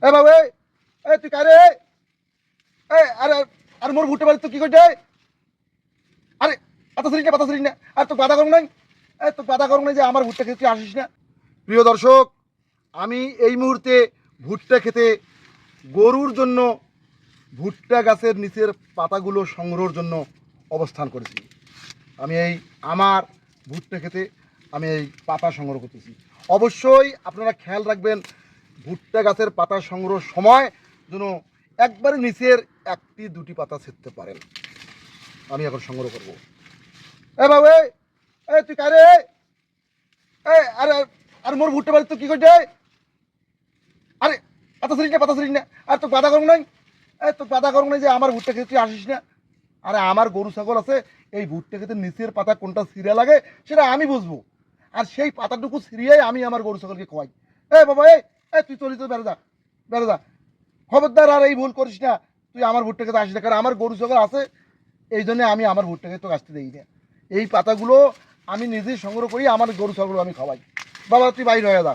এ বাবু এ তুই কারে এ আরে আর মোর ভুট্টা বাড়ি তুই কি করছে আরে পাতা সিরিজ না আর তো বাধা করুন নাই তো বাধা করুন নাই যে আমার ভুট্টা খেতে তুই আসিস না। প্রিয় দর্শক, আমি এই মুহূর্তে ভুট্টা খেতে গরুর জন্য ভুট্টা গাছের নিচের পাতাগুলো সংগ্রহের জন্য অবস্থান করেছি। আমি এই আমার ভুট্টা খেতে আমি এই পাতা সংগ্রহ করতেছি। অবশ্যই আপনারা খেয়াল রাখবেন ভুট্টা গাছের পাতা সংগ্রহের সময় যেন একবারে নিচের একটি দুটি পাতা ছিঁড়তে পারেন। আমি এখন সংগ্রহ করব। এ বাবু এ তুই কারে এ আরে আর মোর ভুট্টা বাড়ি তুই কি করছে আরে পাতা সিরিজ না আর তো বাধা করুন নাই তো বাধা করুন নাই যে আমার ভুট্টা খেতে তুই আসিস না। আরে আমার গরু ছাগল আছে, এই ভুট্টা খেতে নিচের পাতা কোনটা ছিঁড়া লাগে সেটা আমি বুঝবো, আর সেই পাতাটুকু ছিঁড়িয়েই আমি আমার গরু ছাগলকে খোয়াই। এ বাবা তুই চলি তো বেড়ে যা খবরদার আর এই ভুল করিস না। তুই আমার ভুট্টা খেতে আসিস না, কারণ আমার গরু ছাগল আছে, এই জন্য আমি আমার ভুট্টা খেতে তোকে আসতে দিই না। এই পাতাগুলো আমি নিজেই সংগ্রহ করি, আমার গরু ছাগল আমি খাওয়াই। বাবা তুই বাইর হয়ে যা।